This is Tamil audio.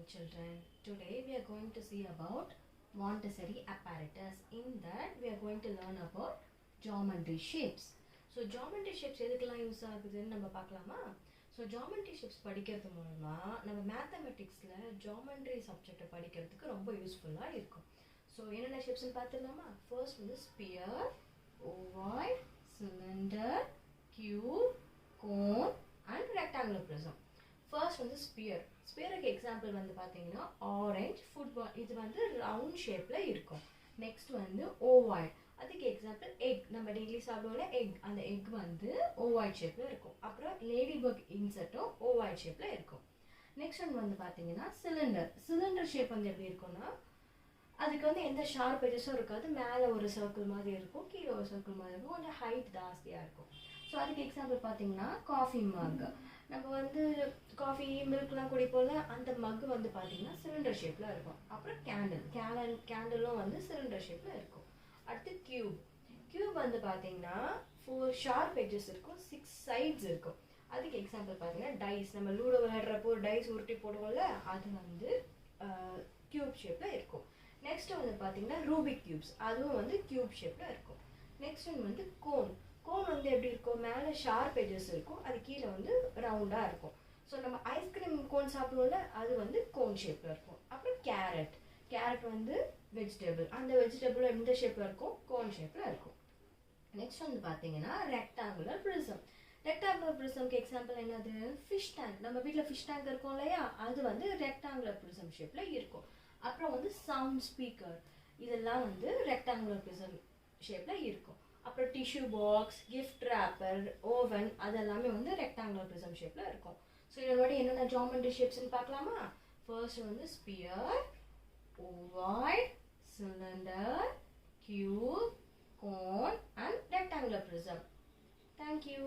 children. Today we are going to see about Montessori apparatus. In that we are going to learn about geometry shapes. So geometry shapes எதுக்கெல்லாம் யூஸ் ஆகுதுன்னு நம்ம பார்க்கலாமா? ஸோ geometry shapes படிக்கிறது மூலமாக நம்ம மேத்தமெட்டிக்ஸில் geometry சப்ஜெக்டை படிக்கிறதுக்கு ரொம்ப யூஸ்ஃபுல்லாக இருக்கும். ஸோ என்னென்ன ஷேப்ஸ்ன்னு பார்த்துடலாமா? ஃபர்ஸ்ட் வந்து sphere, ovoid, cylinder, cube, cone and rectangular prism. First வந்து ஸ்பியருக்கு எக்ஸாம்பிள் வந்து பார்த்தீங்கன்னா ஆரஞ்ச் ஃபுட்பால், இது வந்து ரவுண்ட் ஷேப்பில் இருக்கும். நெக்ஸ்ட் வந்து ஓவாய்ட், அதுக்கு எக்ஸாம்பிள் எக், நம்ம டெய்லி சாப்பிடுவோம்ல எக், அந்த எக் வந்து ஓவாய்ட் ஷேப்பில் இருக்கும். அப்புறம் லேடி பர்க் இன்செர்ட்டும் ஓவாய்ட் ஷேப்பில் இருக்கும். நெக்ஸ்ட் ஒன் வந்து பார்த்தீங்கன்னா சிலிண்டர் ஷேப் வந்து எப்படி இருக்கும்னா அதுக்கு வந்து எந்த ஷார்ப் எஜஸும் இருக்காது, மேலே ஒரு சர்க்கிள் மாதிரி இருக்கும், கீழே ஒரு சர்க்கிள் மாதிரி இருக்கும், கொஞ்சம் ஹைட் ஜாஸ்தியாக இருக்கும். ஸோ அதுக்கு எக்ஸாம்பிள் பார்த்தீங்கன்னா காஃபி மக், நம்ம வந்து காஃபி மில்க்லாம் குடிப்போம்ல, அந்த மக் வந்து பார்த்தீங்கன்னா சிலிண்டர் ஷேப்பில் இருக்கும். அப்புறம் கேண்டிலும் வந்து சிலிண்டர் ஷேப்பில் இருக்கும். அடுத்து கியூப் வந்து பார்த்தீங்கன்னா 4 ஷார்ப் எஜஸ் இருக்கும், 6 சைட்ஸ் இருக்கும். அதுக்கு எக்ஸாம்பிள் பார்த்தீங்கன்னா டைஸ், நம்ம லூடோ விளையாடுறப்போ டைஸ் உருட்டி போடுவோம்ல, அது வந்து கியூப் ஷேப்பில் இருக்கும். நெக்ஸ்ட் வந்து பார்த்தீங்கன்னா ரூபிக் கியூப்ஸ், அதுவும் வந்து கியூப் ஷேப்பில் இருக்கும். நெக்ஸ்ட் ஒன் வந்து கோன் வந்து எப்படி இருக்கும், மேலே ஷார்ப் எஜஸ் இருக்கும், அது கீழே வந்து ரவுண்டாக இருக்கும். ஸோ நம்ம ஐஸ்கிரீம் கோன் சாப்பிடுவோம்ல, அது வந்து கோன் ஷேப்பில் இருக்கும். அப்புறம் கேரட் வந்து வெஜிடபிள், அந்த வெஜிடபிள் எந்த ஷேப்பில் இருக்கும், கோன் ஷேப்பில் இருக்கும். நெக்ஸ்ட் வந்து பார்த்தீங்கன்னா ரெக்டாங்குலர் ப்ரிசம்க்கு எக்ஸாம்பிள் என்னது, ஃபிஷ் டேங்க், நம்ம வீட்டில் ஃபிஷ் டேங்க் இருக்கும் இல்லையா, அது வந்து ரெக்டாங்குலர் ப்ரிசம் ஷேப்பில் இருக்கும். அப்புறம் வந்து சவுண்ட் ஸ்பீக்கர், இதெல்லாம் வந்து ரெக்டாங்குலர் ப்ரிசம் ஷேப்பில் இருக்கும். அப்புறம் tissue box, gift wrapper, oven, அதெல்லாமே வந்து ரெக்டாங்குலர் ப்ரிசம் ஷேப்பில் இருக்கும். ஸோ இதோட என்னென்ன ஜாமெட்ரி ஷேப்ஸ்ன்னு பார்க்கலாமா? ஃபர்ஸ்ட் வந்து sphere, ovoid, cylinder, cube, cone and rectangular prism. Thank you.